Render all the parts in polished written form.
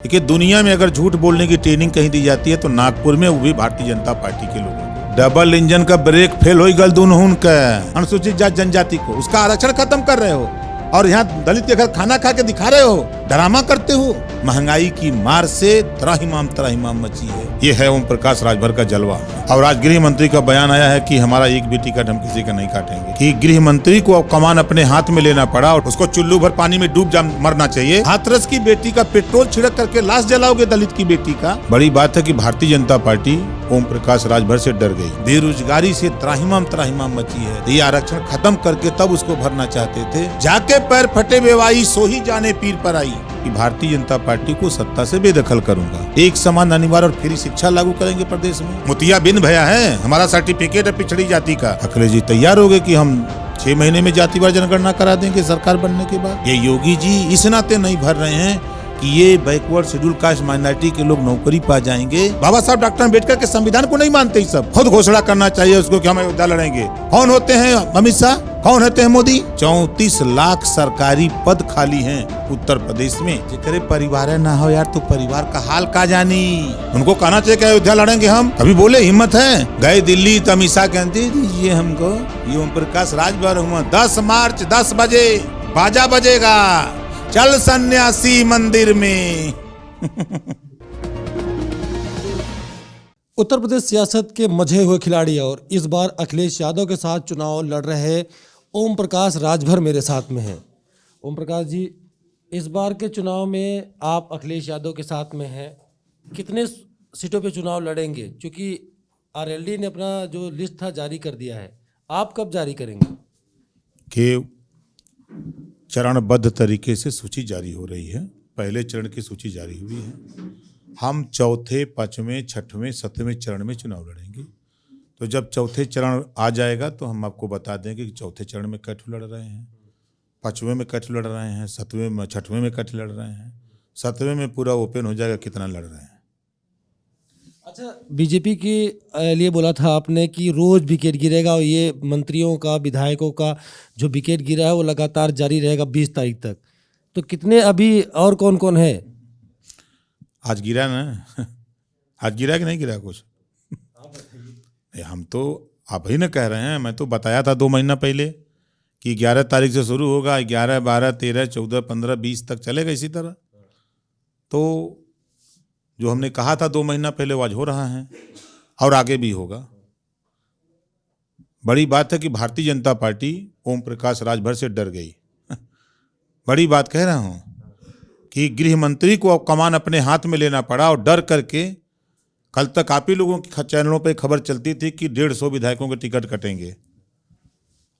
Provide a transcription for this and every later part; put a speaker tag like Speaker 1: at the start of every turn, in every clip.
Speaker 1: देखिए, दुनिया में अगर झूठ बोलने की ट्रेनिंग कहीं दी जाती है तो नागपुर में, वो भी भारतीय जनता पार्टी के लोगों को। डबल इंजन का ब्रेक फेल हो गल दुनहुन का अनुसूचित जाति जनजाति को, उसका आरक्षण खत्म कर रहे हो और यहाँ दलित के घर खाना खा के दिखा रहे हो, ड्रामा करते हो। महंगाई की मार से त्राहिमाम मची है। ये है ओम प्रकाश राजभर का जलवा। और आज गृह मंत्री का बयान आया है कि हमारा एक भी टिकट हम किसी का नहीं काटेंगे। कि गृह मंत्री को अब कमान अपने हाथ में लेना पड़ा और उसको चुल्लू भर पानी में डूब जा मरना चाहिए। हाथरस की बेटी का पेट्रोल छिड़क करके लाश जलाओगे दलित की बेटी का। बड़ी बात है कि भारतीय जनता पार्टी ओम प्रकाश राजभर से डर गई। बेरोजगारी से त्राहिमाम मची है। ये आरक्षण खत्म करके तब उसको भरना चाहते थे। जाके पैर फटे बेवाई सो ही जाने पीर पर आई। कि भारतीय जनता पार्टी को सत्ता से बेदखल करूंगा। एक समान अनिवार्य और फ्री शिक्षा लागू करेंगे प्रदेश में। मोतिया बिन भया है, हमारा सर्टिफिकेट है पिछड़ी जाति का। अखिलेश जी तैयार हो गए कि हम 6 महीने में जातिवार जनगणना करा देंगे सरकार बनने के बाद। ये योगी जी इस नाते नहीं भर रहे हैं कि ये बैकवर्ड शेड्यूल कास्ट माइनॉरिटी के लोग नौकरी पा जाएंगे। बाबा साहब डॉक्टर अम्बेडकर के संविधान को नहीं मानते। सब खुद घोषणा करना चाहिए उसको कि हम अयोध्या लड़ेंगे। कौन होते हैं अमित शाह, कौन होते हैं मोदी? 34 लाख सरकारी पद खाली हैं उत्तर प्रदेश में। जिकरे परिवार ना हो यार तो परिवार का हाल का जानी। उनको कहना चाहिए कि अयोध्या लड़ेंगे हम। अभी बोले हिम्मत है, गए दिल्ली तो अमित शाह कहते दीजिए हमको। ये ओम प्रकाश राजभर हुआ 10 मार्च 10 बजे बाजा बजेगा, चल सन्यासी मंदिर में।
Speaker 2: उत्तर प्रदेश सियासत के मजे हुए खिलाड़ी और इस बार अखिलेश यादव के साथ चुनाव लड़ रहे ओम प्रकाश राजभर मेरे साथ में हैं। ओम प्रकाश जी, इस बार के चुनाव में आप अखिलेश यादव के साथ में हैं। कितने सीटों पे चुनाव लड़ेंगे? क्योंकि आरएलडी ने अपना जो लिस्ट था जारी कर दिया है, आप कब जारी करेंगे?
Speaker 1: कि चरणबद्ध तरीके से सूची जारी हो रही है। पहले चरण की सूची जारी हुई है। हम चौथे, पांचवें, छठवें, सातवें चरण में चुनाव लड़ेंगे। तो जब चौथे चरण आ जाएगा तो हम आपको बता देंगे कि चौथे चरण में कैठू लड़ रहे हैं, पांचवें में कैठू लड़ रहे हैं, सातवें में, छठवें में कैठू लड़ रहे हैं, सातवें में पूरा ओपन हो जाएगा कितना लड़ रहे हैं।
Speaker 2: अच्छा, बीजेपी के लिए बोला था आपने कि रोज विकेट गिरेगा और ये मंत्रियों का, विधायकों का जो विकेट गिरा है वो लगातार जारी रहेगा 20 तारीख तक। तो कितने अभी और कौन कौन है?
Speaker 1: आज गिरा ना आज गिरा कि नहीं गिरा कुछ? हम तो आप ही ना कह रहे हैं। मैं तो बताया था 2 महीना पहले कि 11 तारीख से शुरू होगा, 11, 12, 13, 14, 15, 20 तक चलेगा इसी तरह। तो जो हमने कहा था 2 महीना पहले वो आज हो रहा है और आगे भी होगा। बड़ी बात है कि भारतीय जनता पार्टी ओम प्रकाश राजभर से डर गई। बड़ी बात कह रहा हूं कि गृह मंत्री को अब कमान अपने हाथ में लेना पड़ा और डर करके। कल तक आप ही लोगों के चैनलों पे खबर चलती थी कि 150 विधायकों के टिकट कटेंगे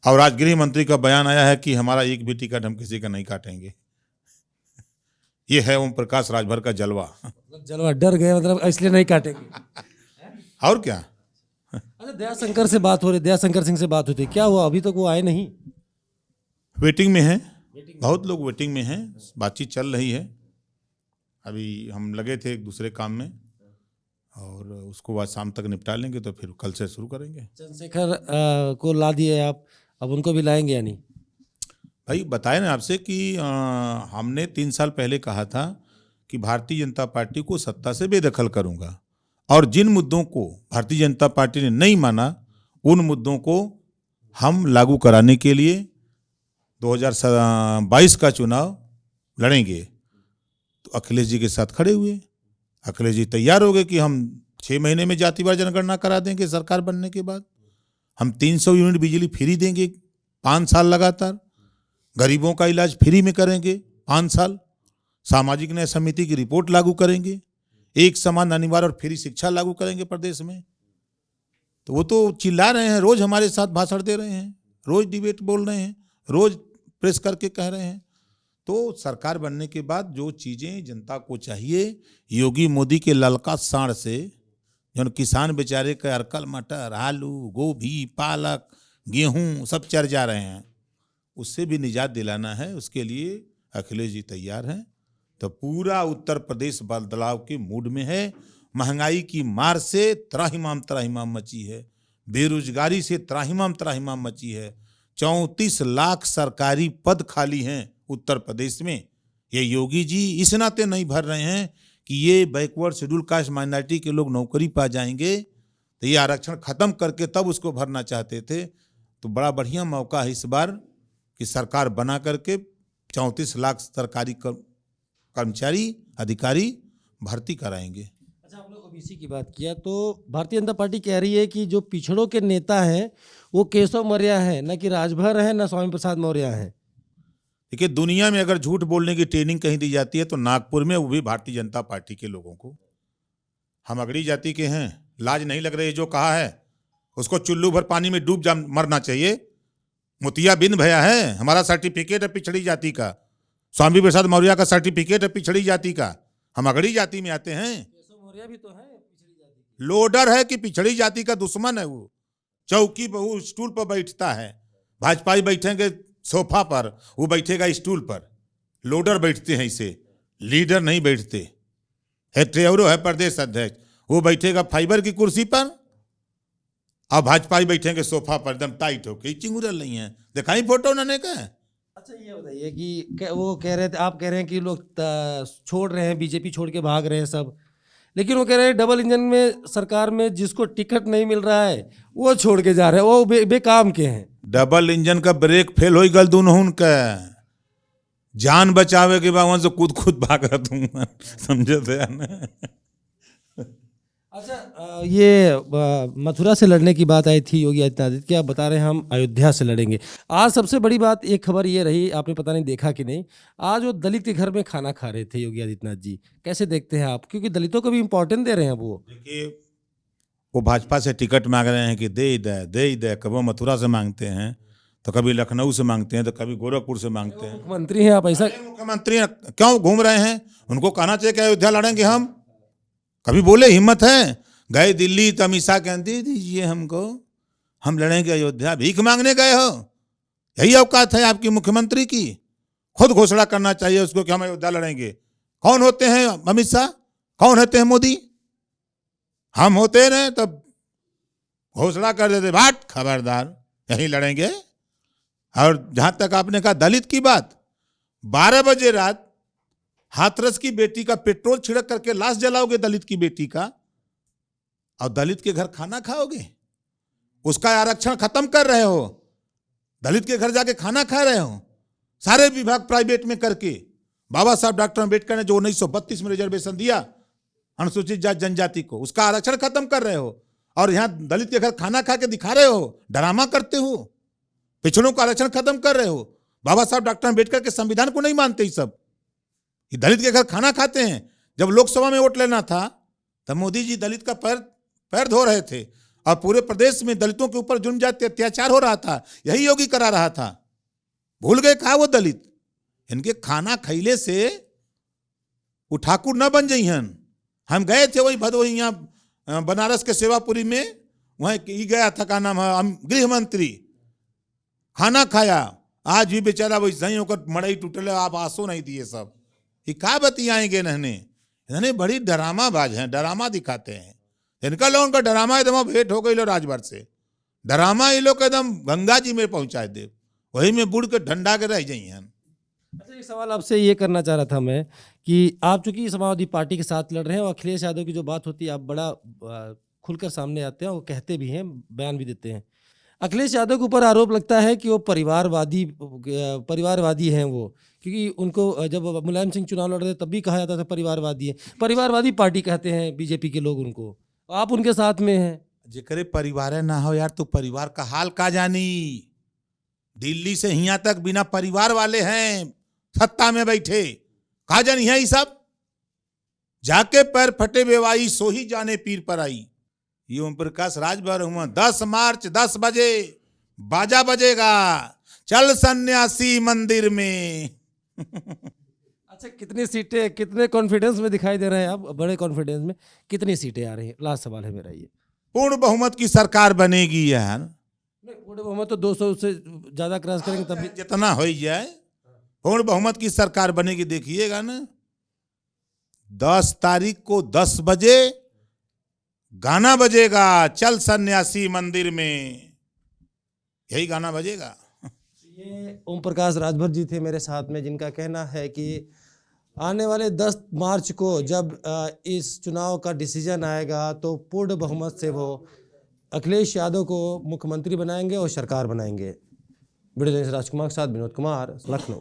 Speaker 1: और आज गृह मंत्री का बयान आया है कि हमारा एक भी टिकट हम किसी का नहीं काटेंगे। ये है ओम प्रकाश राजभर का जलवा।
Speaker 2: जलवा, डर गए मतलब इसलिए नहीं काटेंगे।
Speaker 1: और क्या?
Speaker 2: अच्छा, दयाशंकर से बात हो रही, दयाशंकर सिंह से बात होती, क्या हुआ? अभी तक वो आए नहीं?
Speaker 1: वेटिंग में है, बहुत लोग वेटिंग में हैं। बातचीत चल रही है। अभी हम लगे थे एक दूसरे काम में और उसको आज शाम तक निपटा लेंगे तो फिर कल से शुरू करेंगे।
Speaker 2: चंद्रशेखर को ला दिए आप, अब उनको भी लाएंगे या नहीं?
Speaker 1: भाई बताए ना आपसे कि हमने 3 साल पहले कहा था कि भारतीय जनता पार्टी को सत्ता से बेदखल करूंगा और जिन मुद्दों को भारतीय जनता पार्टी ने नहीं माना उन मुद्दों को हम लागू कराने के लिए 2022 का चुनाव लड़ेंगे। तो अखिलेश जी के साथ खड़े हुए। अखिलेश जी तैयार हो गए कि हम 6 महीने में जातिवार जनगणना करा देंगे सरकार बनने के बाद। हम 300 यूनिट बिजली फ्री देंगे 5 साल लगातार। गरीबों का इलाज फ्री में करेंगे 5 साल। सामाजिक न्याय समिति की रिपोर्ट लागू करेंगे। एक समान अनिवार्य और फ्री शिक्षा लागू करेंगे प्रदेश में। तो वो तो चिल्ला रहे हैं, रोज हमारे साथ भाषण दे रहे हैं, रोज डिबेट बोल रहे हैं, रोज प्रेस करके कह रहे हैं। तो सरकार बनने के बाद जो चीज़ें जनता को चाहिए, योगी मोदी के ललका साढ़ से जो किसान बेचारे के अरकल मटर, आलू, गोभी, पालक, गेहूं सब चर जा रहे हैं, उससे भी निजात दिलाना है। उसके लिए अखिलेश जी तैयार हैं। तो पूरा उत्तर प्रदेश बदलाव के मूड में है। महंगाई की मार से त्राहिमाम मची है। बेरोजगारी से त्राहिमाम मची है। 34 लाख सरकारी पद खाली हैं उत्तर प्रदेश में। ये योगी जी इस नाते नहीं भर रहे हैं कि ये बैकवर्ड शेड्यूल कास्ट माइनॉरिटी के लोग नौकरी पा जाएंगे, तो ये आरक्षण खत्म करके तब उसको भरना चाहते थे। तो बड़ा बढ़िया मौका है इस बार कि सरकार बना करके 34 लाख सरकारी कर्मचारी अधिकारी भर्ती कराएंगे।
Speaker 2: अच्छा, आपने ओबीसी की बात किया तो भारतीय जनता पार्टी कह रही है कि जो पिछड़ों के नेता हैं वो केशव मौर्य हैं, न कि राजभर हैं, न स्वामी प्रसाद मौर्य हैं।
Speaker 1: देखिए, दुनिया में अगर झूठ बोलने की ट्रेनिंग कहीं दी जाती है तो नागपुर में, वो भी भारतीय जनता पार्टी के लोगों को। हम अगड़ी जाति के हैं, लाज नहीं लग रही जो कहा है उसको चुल्लू भर पानी में डूब जा मरना चाहिए। मोतिया बिंद भया है, हमारा सर्टिफिकेट है पिछड़ी जाति का, स्वामी प्रसाद मौर्य का सर्टिफिकेट है पिछड़ी जाति का। हम अगड़ी जाति में आते हैं।
Speaker 2: केशव मौर्य भी तो है पिछड़ी जाति के।
Speaker 1: लोडर है कि पिछड़ी जाति का दुश्मन है वो। चौकी पर वो स्टूल पर बैठता है, भाजपाई बैठेंगे सोफा पर, वो बैठेगा स्टूल पर। लोडर बैठते हैं इसे, लीडर नहीं बैठते। है ट्रेवरो है प्रदेश अध्यक्ष, वो बैठेगा फाइबर की कुर्सी पर और भाजपाई बैठेंगे सोफा पर एकदम टाइट होके। चिंगुरल नहीं है, दिखाई फोटो उन्होंने का।
Speaker 2: अच्छा, ये बताइए कि वो कह रहे थे, आप कह रहे हैं कि लोग छोड़ रहे हैं, बीजेपी छोड़ के भाग रहे हैं सब, लेकिन वो कह रहे हैं डबल इंजन में सरकार में जिसको टिकट नहीं मिल रहा है वो छोड़ के जा रहे हैं, वो बेकाम के हैं।
Speaker 1: डबल इंजन का ब्रेक फेल हो गल दून का, जान बचावे के बाद वहां से कूद भाग रहा तुम, समझे थे ना।
Speaker 2: अच्छा, ये मथुरा से लड़ने की बात आई थी योगी आदित्यनाथ की, आप बता रहे हैं हम अयोध्या से लड़ेंगे। आज सबसे बड़ी बात, एक खबर ये रही, आपने पता नहीं देखा कि नहीं, आज वो दलित के घर में खाना खा रहे थे योगी आदित्यनाथ जी। कैसे देखते हैं आप, क्योंकि दलितों को भी इम्पोर्टेंट दे रहे हैं वो।
Speaker 1: देखिए, वो भाजपा से टिकट मांग रहे हैं कि दे दे, कभी मथुरा से मांगते हैं तो कभी लखनऊ से मांगते हैं तो कभी गोरखपुर से मांगते हैं।
Speaker 2: मुख्यमंत्री हैं आप, ऐसा
Speaker 1: मुख्यमंत्री क्यों घूम रहे हैं? उनको कहना चाहिए कि अयोध्या लड़ेंगे हम। कभी बोले? हिम्मत है? गए दिल्ली तो अमित शाह कहते दीजिए हमको, हम लड़ेंगे अयोध्या। भीख मांगने गए हो? यही औकात है आपकी मुख्यमंत्री की? खुद घोषणा करना चाहिए उसको कि हम अयोध्या लड़ेंगे। कौन होते हैं अमित शाह? कौन होते हैं मोदी? हम होते रहे तब घोषणा कर देते, भाट खबरदार यहीं लड़ेंगे। और जहां तक आपने कहा दलित की बात, 12 बजे रात हाथरस की बेटी का पेट्रोल छिड़क करके लाश जलाओगे दलित की बेटी का, और दलित के घर खाना खाओगे? उसका आरक्षण खत्म कर रहे हो, दलित के घर जाके खाना खा रहे हो, सारे विभाग प्राइवेट में करके। बाबा साहब डॉक्टर अम्बेडकर ने जो 1932 में रिजर्वेशन दिया अनुसूचित जाति जनजाति को, उसका आरक्षण खत्म कर रहे हो, और यहां दलित के घर खाना खा के दिखा रहे हो, ड्रामा करते हो। पिछड़ों का आरक्षण खत्म कर रहे हो। बाबा साहब डॉक्टर अम्बेडकर के संविधान को नहीं मानते ही सब, ये दलित के घर खाना खाते हैं। जब लोकसभा में वोट लेना था तब मोदी जी दलित का पैर धो रहे थे, और पूरे प्रदेश में दलितों के ऊपर जुर्म जाति अत्याचार हो रहा था, यही योगी करा रहा था। भूल गए कहा वो दलित? इनके खाना खैले से वो ठाकुर न बन जाइहन। हम गए थे वही भदोही, यहाँ बनारस के सेवापुरी में, वहीं गया था, का नाम है गृह मंत्री, खाना खाया। आज भी बेचारा वही सही होकर मड़ई टूटले, आप आंसू नहीं दिए सब। ये क्या बतियाएंगे इन्होंने बड़ी डरामाबाज हैं, डरामा दिखाते हैं। इनका लोगों का डरामा एकदम भेंट हो गई लो राजभर से। डरामा ये लोग एकदम गंगा जी में पहुंचाए दे, वही में बुड़ के ठंडा के रह जाइए।
Speaker 2: अच्छा, एक सवाल आपसे ये करना चाह रहा था मैं कि आप चूंकि समाजवादी पार्टी के साथ लड़ रहे हैं और अखिलेश यादव की जो बात होती है आप बड़ा खुलकर सामने आते हैं, वो कहते भी हैं, बयान भी देते हैं। अखिलेश यादव के ऊपर आरोप लगता है कि वो परिवारवादी हैं वो, क्योंकि उनको जब मुलायम सिंह चुनाव लड़ रहे तब भी कहा जाता था परिवारवादी है। परिवारवादी पार्टी कहते हैं बीजेपी के लोग उनको, आप उनके साथ में हैं।
Speaker 1: जेकरे परिवार ना हो यार, तो परिवार का हाल का जानी। दिल्ली से यहाँ तक बिना परिवार वाले हैं सत्ता में बैठे, कहा जानी है ये सब। जाके पैर फटे बेवाई, सो ही जाने पीर पर आई। ये ओम प्रकाश राजभर हुआ, 10 मार्च 10 बजे बाजा बजेगा, चल सन्यासी मंदिर में।
Speaker 2: अच्छा, कितनी सीटें, कितने कॉन्फिडेंस में दिखाई दे रहे हैं आप? बड़े कॉन्फिडेंस में कितनी सीटें आ रही हैं? लास्ट सवाल है मेरा ये।
Speaker 1: पूर्ण बहुमत की सरकार बनेगी यार।
Speaker 2: नहीं, पूर्ण बहुमत तो 200 से ज्यादा क्रॉस करेंगे तभी।
Speaker 1: जितना हो जाए पूर्ण बहुमत की सरकार बनेगी, देखिएगा ना। 10 तारीख को 10 बजे गाना बजेगा, चल सन्यासी मंदिर में, यही गाना बजेगा।
Speaker 2: ये ओम प्रकाश राजभर जी थे मेरे साथ में, जिनका कहना है कि आने वाले 10 मार्च को जब इस चुनाव का डिसीजन आएगा तो पूर्ण बहुमत से वो अखिलेश यादव को मुख्यमंत्री बनाएंगे और सरकार बनाएंगे। वीडियो जर्नलिस्ट राजकुमार के साथ विनोद कुमार, लखनऊ।